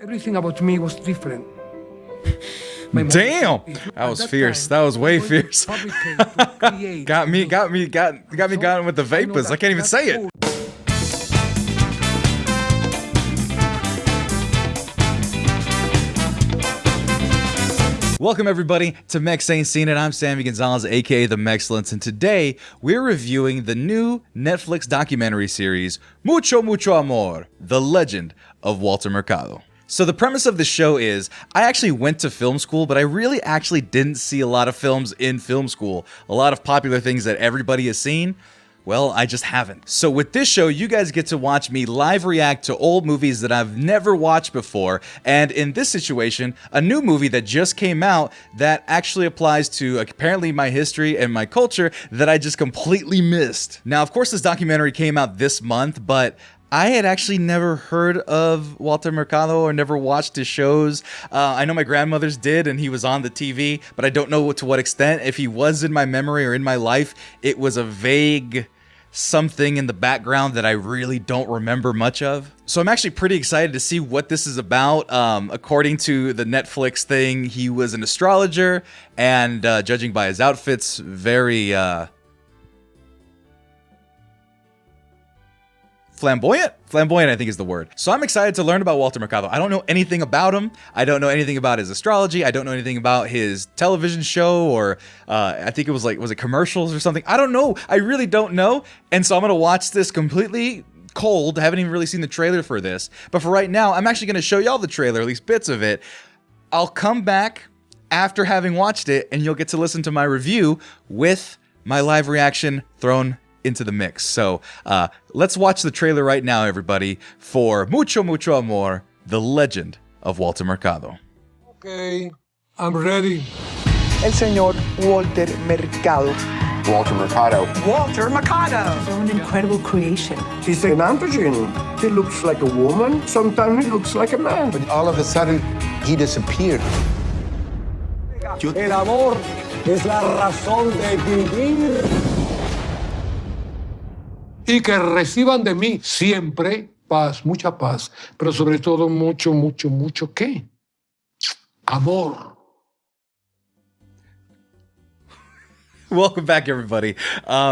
Everything about me was different. Damn, that was fierce. That was way fierce. got me going with the vapors. I can't even say it. Welcome everybody to Mexcellence, and I'm Sammy Gonzalez, aka the Mexcellence, and today we're reviewing the new Netflix documentary series Mucho Mucho Amor, The Legend of Walter Mercado. So the premise of the show is, I actually went to film school, but I really actually didn't see a lot of films in film school. A lot of popular things that everybody has seen. Well, I just haven't. So with this show, you guys get to watch me live react to old movies that I've never watched before, and in this situation, a new movie that just came out that actually applies to apparently my history and my culture that I just completely missed. Now, of course, this documentary came out this month, but I had actually never heard of Walter Mercado or never watched his shows. I know my grandmother's did, and he was on the TV, but I don't know to what extent. If he was in my memory or in my life, it was a vague something in the background that I really don't remember much of. So I'm actually pretty excited to see what this is about. According to the Netflix thing, he was an astrologer, and judging by his outfits, very flamboyant, I think is the word. So I'm excited to learn about Walter Mercado. I don't know anything about him. I don't know anything about his astrology. I don't know anything about his television show, or I think it was was it commercials or something? I don't know. I really don't know. And so I'm gonna watch this completely cold. I haven't even really seen the trailer for this. But for right now, I'm actually gonna show y'all the trailer, at least bits of it. I'll come back after having watched it, and you'll get to listen to my review with my live reaction thrown into the mix. So let's watch the trailer right now, everybody, for Mucho Mucho Amor, The Legend of Walter Mercado. Okay, I'm ready. El señor Walter Mercado. Walter Mercado. Walter Mercado. So an incredible creation. He's an androgen. He looks like a woman. Sometimes he looks like a man. But all of a sudden, he disappeared. El amor es la razón de vivir. Y que reciban de mí siempre paz, mucha paz, pero sobre todo mucho, mucho, mucho, ¿qué? Amor. Welcome back, everybody.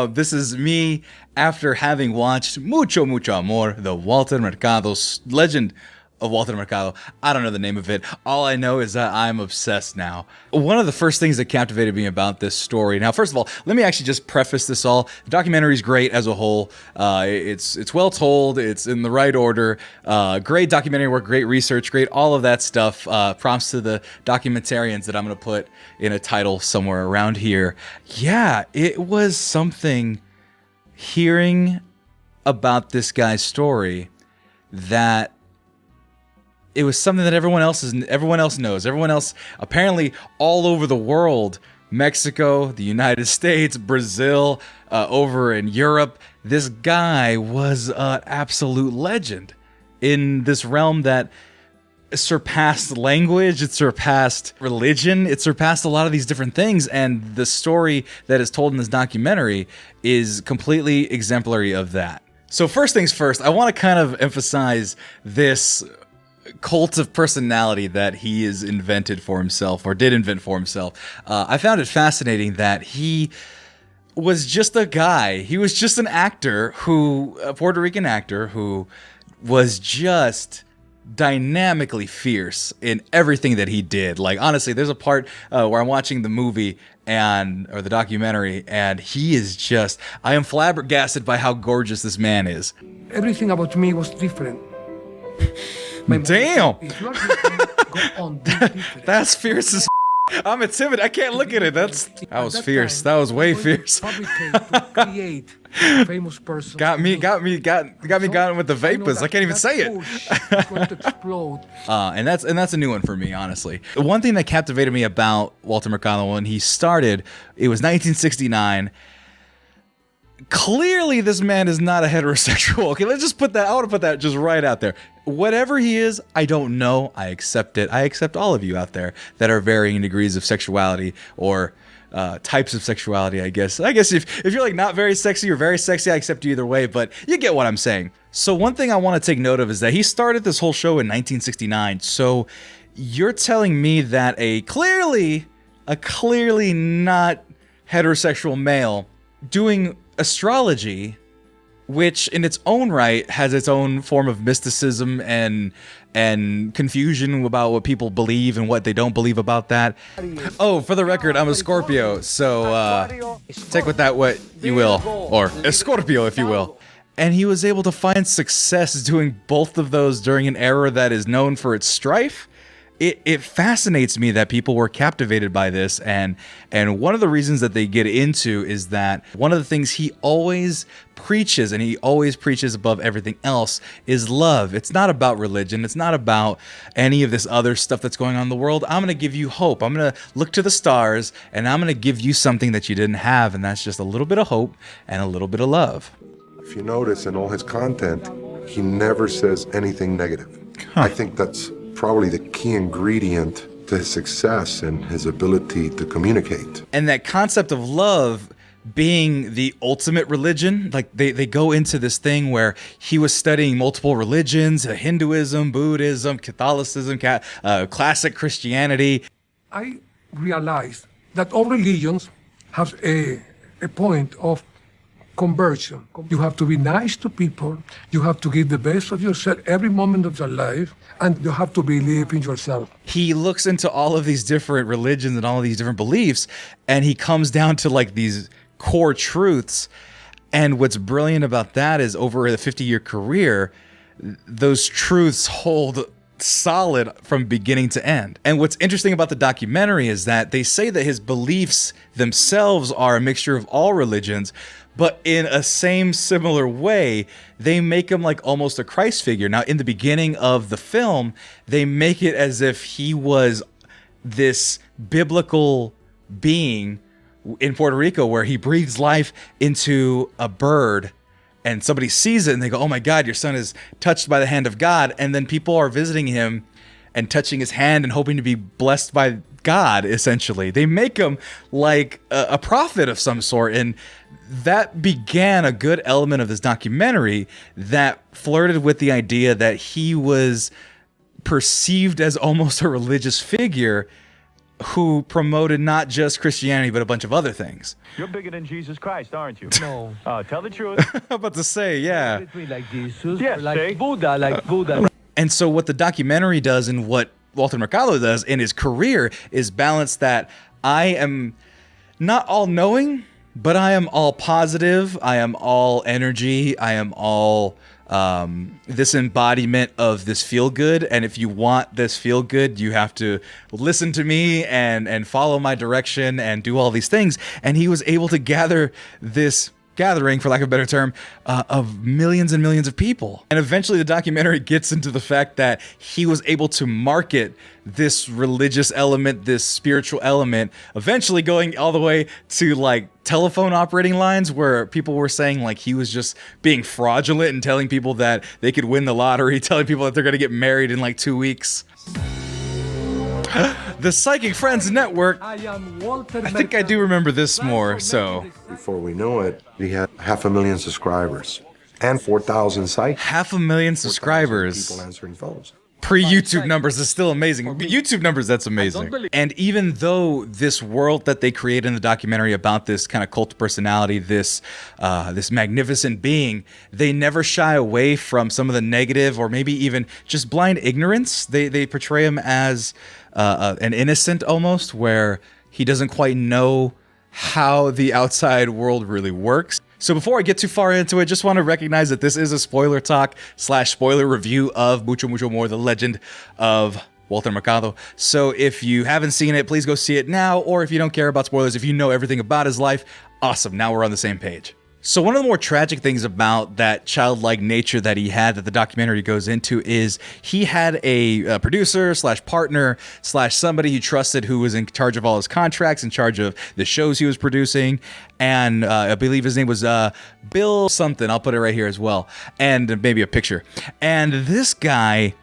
This is me after having watched Mucho Mucho Amor, the Walter Mercado's Legend of Walter Mercado. I don't know the name of it. All I know is that I'm obsessed now. One of the first things that captivated me about this story. Now, first of all, let me actually just preface this all. The documentary is great as a whole. It's well told. It's in the right order. Great documentary work, great research, great all of that stuff. Prompts to the documentarians that I'm going to put in a title somewhere around here. Yeah, it was something hearing about this guy's story that it was something that everyone else knows. Everyone else, apparently all over the world, Mexico, the United States, Brazil, over in Europe, this guy was an absolute legend in this realm that surpassed language, it surpassed religion, it surpassed a lot of these different things, and the story that is told in this documentary is completely exemplary of that. So first things first, I want to kind of emphasize this cult of personality that he has invented for himself, or did invent for himself. I found it fascinating that he was just a guy. He was just an actor a Puerto Rican actor who was just dynamically fierce in everything that he did. Like, honestly, there's a part where I'm watching the movie or the documentary, and he is just, I am flabbergasted by how gorgeous this man is. Everything about me was different. Damn! That's fierce as I'm timid. I can't look at it. That was fierce. That was way fierce. Create famous person. Got me going with the vapors. I can't even say it. And that's a new one for me, honestly. The one thing that captivated me about Walter Mercado when he started, it was 1969. Clearly, this man is not a heterosexual. Okay, let's just put that. I want to put that just right out there. Whatever he is, I don't know. I accept it. I accept all of you out there that are varying degrees of sexuality or types of sexuality, I guess. I guess if you're like not very sexy or very sexy, I accept you either way, but you get what I'm saying. So one thing I want to take note of is that he started this whole show in 1969. So you're telling me that a clearly not heterosexual male doing astrology, which in its own right has its own form of mysticism and confusion about what people believe and what they don't believe about that. Oh, for the record, I'm a Scorpio, so take with that what you will, or a Scorpio if you will. And he was able to find success doing both of those during an era that is known for its strife. It fascinates me that people were captivated by this, and one of the reasons that they get into is that one of the things he always preaches, and he always preaches above everything else, is love. It's not about religion. It's not about any of this other stuff that's going on in the world. I'm going to give you hope. I'm going to look to the stars, and I'm going to give you something that you didn't have, and that's just a little bit of hope and a little bit of love. If you notice in all his content, he never says anything negative. I think that's probably the key ingredient to his success and his ability to communicate. And that concept of love being the ultimate religion, like they go into this thing where he was studying multiple religions, Hinduism, Buddhism, Catholicism, classic Christianity. I realized that all religions have a point of conversion. You have to be nice to people, you have to give the best of yourself every moment of your life, and you have to believe in yourself. He looks into all of these different religions and all of these different beliefs, and he comes down to like these core truths. And what's brilliant about that is over a 50-year career, those truths hold solid from beginning to end. And what's interesting about the documentary is that they say that his beliefs themselves are a mixture of all religions, but in a similar way, they make him like almost a Christ figure. Now, in the beginning of the film, they make it as if he was this biblical being in Puerto Rico where he breathes life into a bird, and somebody sees it and they go, "Oh my God, your son is touched by the hand of God." And then people are visiting him and touching his hand and hoping to be blessed by God, essentially. They make him like a prophet of some sort. And that began a good element of this documentary that flirted with the idea that he was perceived as almost a religious figure who promoted not just Christianity, but a bunch of other things. You're bigger than Jesus Christ, aren't you? No. Tell the truth. I'm about to say, yeah. Like Jesus, Yes, or like see? Buddha, like Buddha. And so what the documentary does and what Walter Mercado does in his career is balance that I am not all knowing, but I am all positive. I am all energy. I am all this embodiment of this feel good. And if you want this feel good, you have to listen to me and follow my direction and do all these things. And he was able to gather this gathering, for lack of a better term, of millions and millions of people. And eventually the documentary gets into the fact that he was able to market this religious element, this spiritual element, eventually going all the way to like telephone operating lines where people were saying like he was just being fraudulent and telling people that they could win the lottery, telling people that they're going to get married in like 2 weeks. The Psychic Friends Network. I am Walter I think I do remember this more, so. Before we know it, he had 500,000 subscribers and 4,000 sites. 500,000 subscribers. People answering phones. Pre-YouTube numbers is still amazing. But YouTube numbers, that's amazing. And even though this world that they create in the documentary about this kind of cult personality, this magnificent being, they never shy away from some of the negative or maybe even just blind ignorance. They portray him as an innocent almost, where he doesn't quite know how the outside world really works. So before I get too far into it, just want to recognize that this is a spoiler talk / spoiler review of Mucho Mucho Amor, the Legend of Walter Mercado. So if you haven't seen it, please go see it now. Or if you don't care about spoilers, if you know everything about his life, awesome. Now we're on the same page. So one of the more tragic things about that childlike nature that he had that the documentary goes into is he had a producer / partner / somebody he trusted who was in charge of all his contracts, in charge of the shows he was producing. And I believe his name was Bill something. I'll put it right here as well. And maybe a picture. And this guy,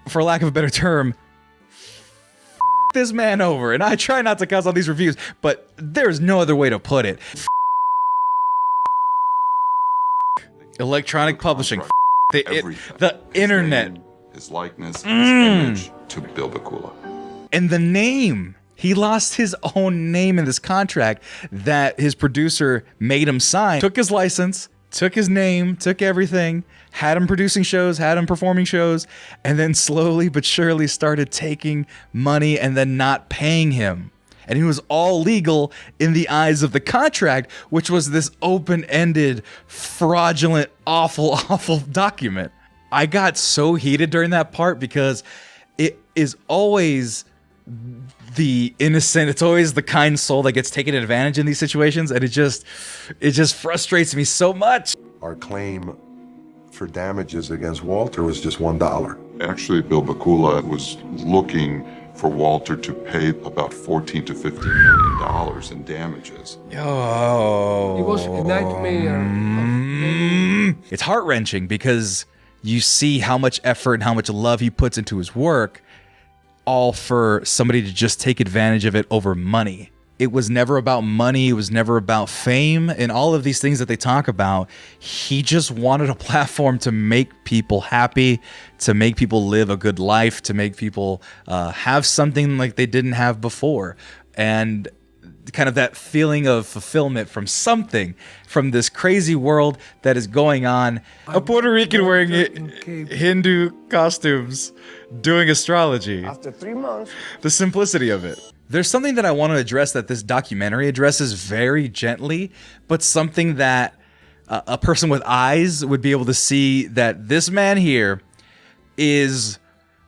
for lack of a better term, this man over. And I try not to cuss on these reviews, but there's no other way to put it. Electronic publishing. The internet. His likeness, his image to Bill Bakula. And the name. He lost his own name in this contract that his producer made him sign. Took his license, took his name, took everything, had him producing shows, had him performing shows, and then slowly but surely started taking money and then not paying him. And it was all legal in the eyes of the contract, which was this open-ended, fraudulent, awful, awful document. I got so heated during that part because it is always the innocent, it's always the kind soul that gets taken advantage in these situations, and it just frustrates me so much. Our claim for damages against Walter was just $1. Actually, Bill Bakula was looking for Walter to pay about $14 to $15 million in damages. Oh, It was a nightmare. It's heart-wrenching because you see how much effort and how much love he puts into his work, all for somebody to just take advantage of it over money. It was never about money. It was never about fame and all of these things that they talk about. He just wanted a platform to make people happy, to make people live a good life, to make people have something like they didn't have before. And kind of that feeling of fulfillment from something, from this crazy world that is going on. A Puerto Rican wearing Hindu costumes, doing astrology. After 3 months, The simplicity of it. There's something that I want to address that this documentary addresses very gently, but something that a person with eyes would be able to see, that this man here is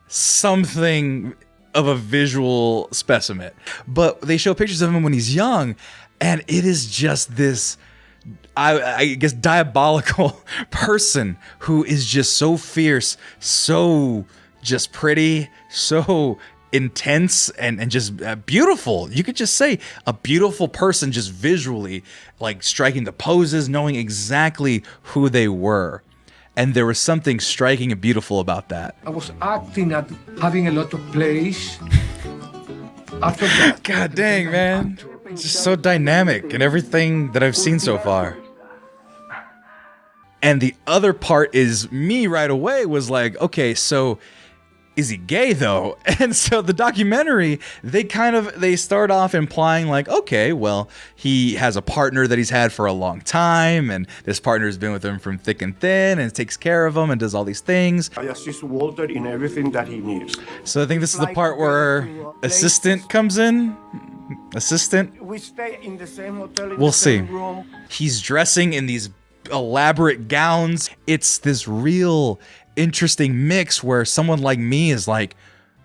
something of a visual specimen. But they show pictures of him when he's young, and it is just this, I guess, diabolical person who is just so fierce, so just pretty, so intense, and just beautiful. You could just say a beautiful person, just visually, like striking the poses, knowing exactly who they were. And there was something striking and beautiful about that. I was acting at having a lot of plays. After that, God dang, man. It's just so dynamic in everything that I've seen so far. And the other part is me right away was like, okay, so is he gay though? And so the documentary, they start off implying like, okay, well, he has a partner that he's had for a long time, and this partner has been with him from thick and thin and takes care of him and does all these things. I assist Walter in everything that he needs. So I think this is the part where assistant comes in. Assistant. We stay in the same hotel, in We'll the same see. room. He's dressing in these elaborate gowns. It's this real interesting mix where someone like me is like,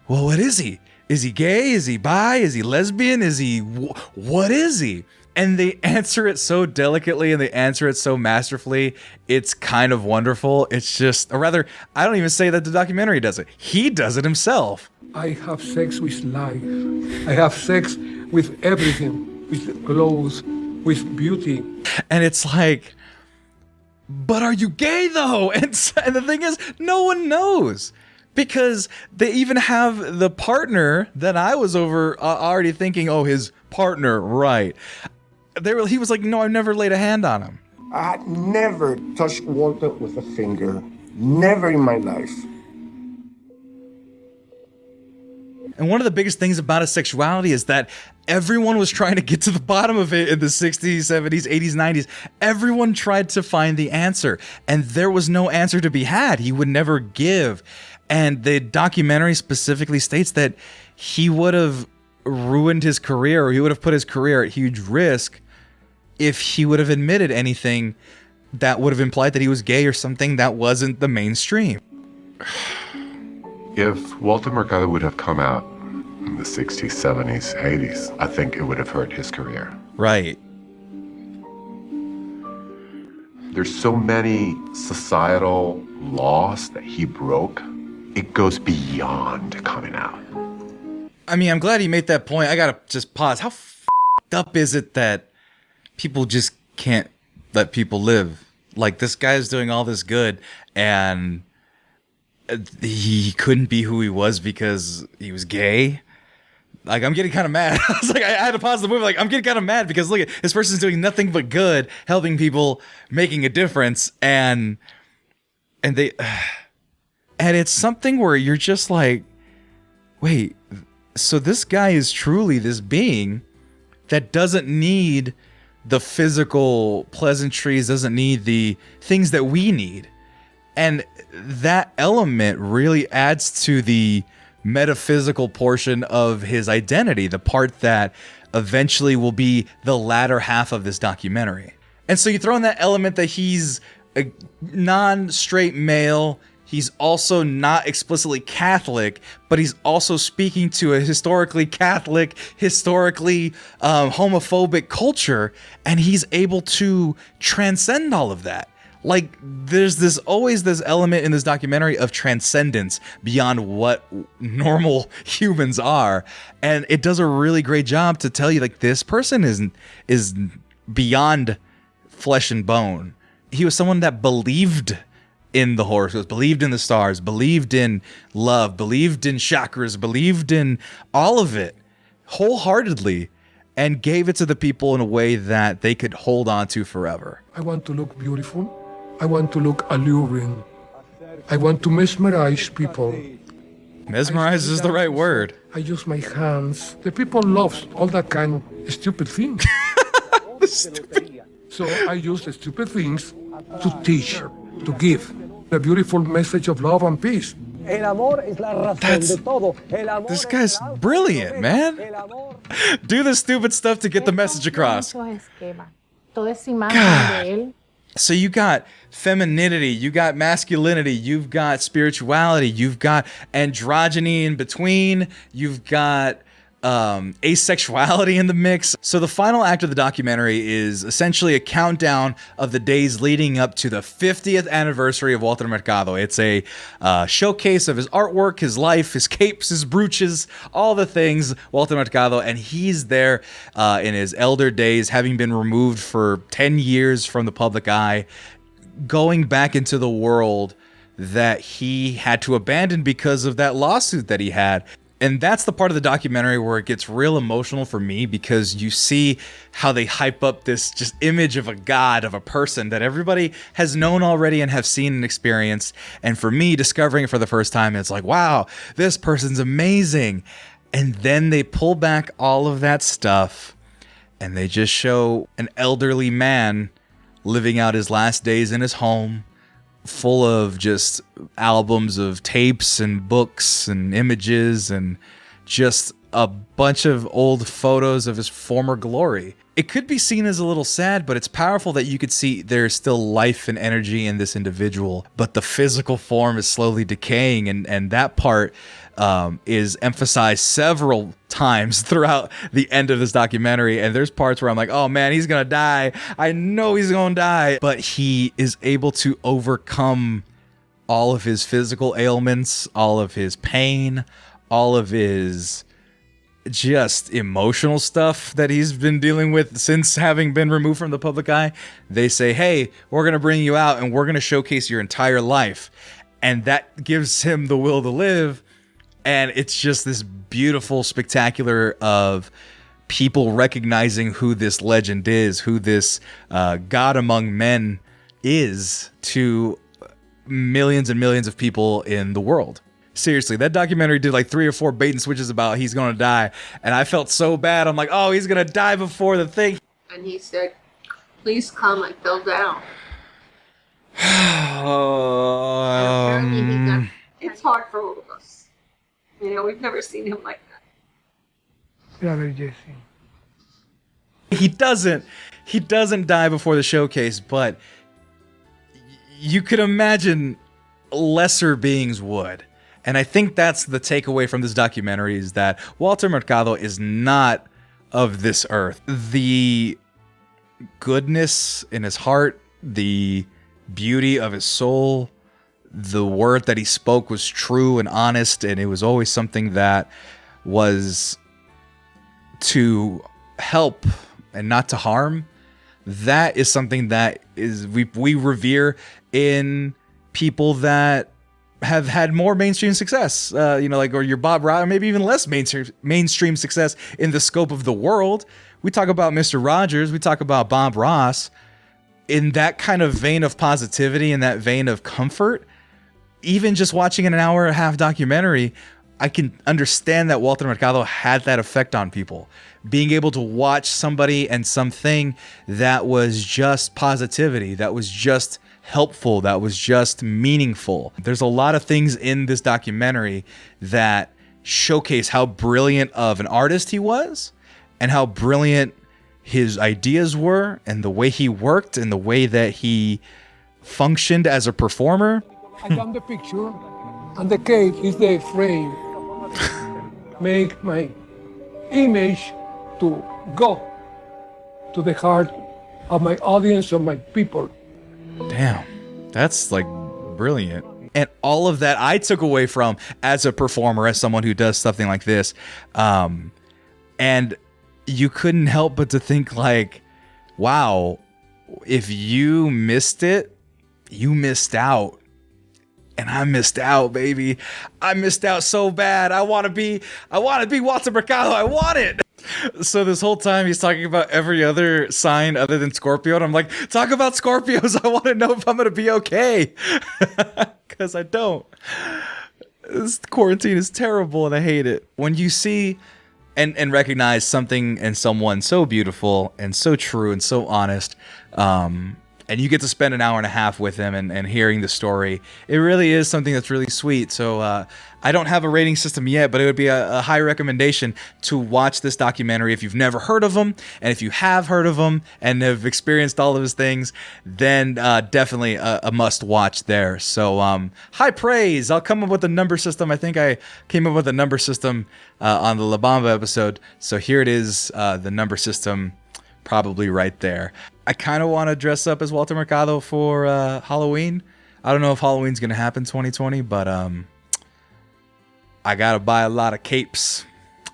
well, what is he? Is he gay? Is he bi? Is he lesbian? Is he what is he? And they answer it so delicately and they answer it so masterfully. It's kind of wonderful. It's just, or rather, I don't even say that the documentary does it. He does it himself. I have sex with life. I have sex with everything, with clothes, with beauty. And it's like, but are you gay though? And the thing is, no one knows, because they even have the partner that I was over already thinking, oh, his partner, right? He was like, no, I've never laid a hand on him. I had never touched Walter with a finger. Never in my life. And one of the biggest things about his sexuality is that everyone was trying to get to the bottom of it in the 60s, 70s, 80s, 90s. Everyone tried to find the answer, and there was no answer to be had. He would never give. And the documentary specifically states that he would have ruined his career, or he would have put his career at huge risk if he would have admitted anything that would have implied that he was gay or something that wasn't the mainstream. If Walter Mercado would have come out in the 60s, 70s, 80s, I think it would have hurt his career. Right. There's so many societal laws that he broke. It goes beyond coming out. I mean, I'm glad he made that point. I gotta just pause. How f***ed up is it that people just can't let people live? Like, this guy's doing all this good, and he couldn't be who he was because he was gay. Like, I'm getting kind of mad. I was like, I had to pause the movie. Like, I'm getting kind of mad because look, this person's doing nothing but good, helping people, making a difference, and they, and it's something where you're just like, wait, so this guy is truly this being that doesn't need the physical pleasantries, doesn't need the things that we need, and that element really adds to the metaphysical portion of his identity, the part that eventually will be the latter half of this documentary. And so you throw in that element that he's a non-straight male, he's also not explicitly Catholic, but he's also speaking to a historically Catholic, historically homophobic culture, and he's able to transcend all of that. Like, there's always this element in this documentary of transcendence beyond what normal humans are, and it does a really great job to tell you, like, this person is beyond flesh and bone. He was someone that believed in the horoscopes, believed in the stars, believed in love, believed in chakras, believed in all of it wholeheartedly, and gave it to the people in a way that they could hold on to forever. I want to look beautiful. I want to look alluring. I want to mesmerize people. Mesmerized is the right word. I use my hands. The people love all that kind of stupid things. So I use the stupid things to teach, to give a beautiful message of love and peace. This guy's brilliant, man. Do the stupid stuff to get the message across. God. So you got femininity, you got masculinity, you've got spirituality, you've got androgyny in between, you've got asexuality in the mix. So the final act of the documentary is essentially a countdown of the days leading up to the 50th anniversary of Walter Mercado. It's a showcase of his artwork, his life, his capes, his brooches, all the things Walter Mercado, and he's there in his elder days, having been removed for 10 years from the public eye, going back into the world that he had to abandon because of that lawsuit that he had. And that's the part of the documentary where it gets real emotional for me, because you see how they hype up this just image of a god, of a person that everybody has known already and have seen and experienced. And for me, discovering it for the first time, it's like, wow, this person's amazing. And then they pull back all of that stuff and they just show an elderly man living out his last days in his home, full of just albums of tapes and books and images and just a bunch of old photos of his former glory. It could be seen as a little sad, but it's powerful that you could see there's still life and energy in this individual, but the physical form is slowly decaying, and that part is emphasized several times throughout the end of this documentary. And there's parts where I'm like, oh man, he's gonna die. I know he's gonna die. But he is able to overcome all of his physical ailments, all of his pain, all of his just emotional stuff that he's been dealing with since having been removed from the public eye. They say, hey, we're gonna bring you out and we're gonna showcase your entire life. And that gives him the will to live. And it's just this beautiful spectacular of people recognizing who this legend is, who this God among men is to millions and millions of people in the world. Seriously, that documentary did like 3 or 4 bait and switches about he's gonna die. And I felt so bad. I'm like, oh, he's gonna die before the thing. And he said, please come. I fell down. It's hard for all of us. You know, we've never seen him like that. He doesn't die before the showcase, but you could imagine lesser beings would. And I think that's the takeaway from this documentary, is that Walter Mercado is not of this earth. The goodness in his heart, the beauty of his soul, the word that he spoke was true and honest, and it was always something that was to help and not to harm. That is something that is we revere in people that have had more mainstream success, like, or your Bob Ross, or maybe even less mainstream success in the scope of the world. We talk about Mr. Rogers, we talk about Bob Ross, in that kind of vein of positivity, in that vein of comfort. Even just watching an hour and a half documentary, I can understand that Walter Mercado had that effect on people. Being able to watch somebody and something that was just positivity, that was just helpful, that was just meaningful. There's a lot of things in this documentary that showcase how brilliant of an artist he was and how brilliant his ideas were and the way he worked and the way that he functioned as a performer. I done the picture, and the cave is the frame. Make my image to go to the heart of my audience, of my people. Damn, that's like brilliant. And all of that I took away from as a performer, as someone who does something like this. And you couldn't help but to think like, wow, if you missed it, you missed out. And I missed out, baby. I missed out so bad. I want to be Walter Mercado. I want it. So this whole time he's talking about every other sign other than Scorpio. And I'm like, talk about Scorpios. I want to know if I'm going to be okay. Because I don't. This quarantine is terrible and I hate it. When you see and recognize something in someone so beautiful and so true and so honest, and you get to spend an hour and a half with him and hearing the story, it really is something that's really sweet. So I don't have a rating system yet, but it would be a high recommendation to watch this documentary if you've never heard of him. And if you have heard of him and have experienced all of his things, then definitely a must watch there. So high praise. I'll come up with a number system. I think I came up with a number system on the La Bamba episode. So here it is, the number system, probably right there. I kind of want to dress up as Walter Mercado for Halloween. I don't know if Halloween's going to happen 2020, but I got to buy a lot of capes.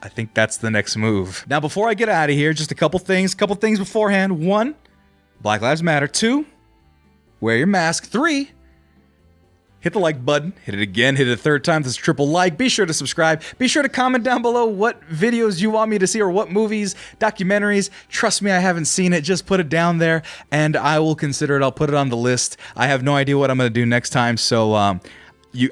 I think that's the next move. Now, before I get out of here, just a couple things beforehand. 1, Black Lives Matter. 2, wear your mask. 3, hit the like button, hit it again, hit it a third time. That's triple like. Be sure to subscribe. Be sure to comment down below what videos you want me to see or what movies, documentaries. Trust me, I haven't seen it. Just put it down there and I will consider it. I'll put it on the list. I have no idea what I'm going to do next time. So,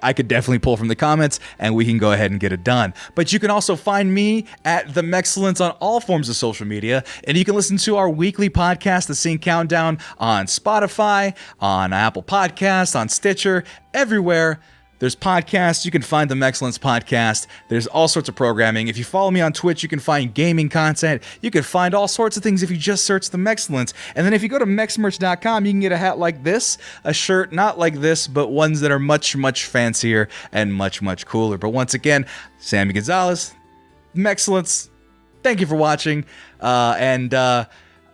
I could definitely pull from the comments and we can go ahead and get it done. But you can also find me at the Mexcellence on all forms of social media. And you can listen to our weekly podcast, The Scene Countdown, on Spotify, on Apple Podcasts, on Stitcher, everywhere there's podcasts. You can find the Mexcellence podcast. There's all sorts of programming. If you follow me on Twitch, you can find gaming content. You can find all sorts of things if you just search the Mexcellence. And then if you go to mexmerch.com, you can get a hat like this, a shirt not like this, but ones that are much, much fancier and much, much cooler. But once again, Sammy Gonzalez, Mexcellence, thank you for watching. I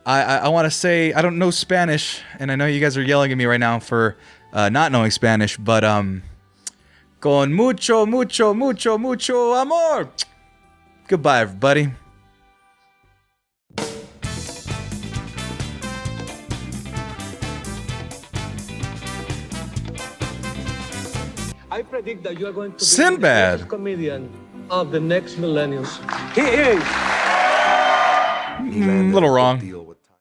want to say, I don't know Spanish, and I know you guys are yelling at me right now for not knowing Spanish, but con mucho, mucho, mucho, mucho amor. Goodbye, everybody. I predict that you are going to be Sinbad. the greatest comedian of the next millennium. He is. He landed little a wrong. deal with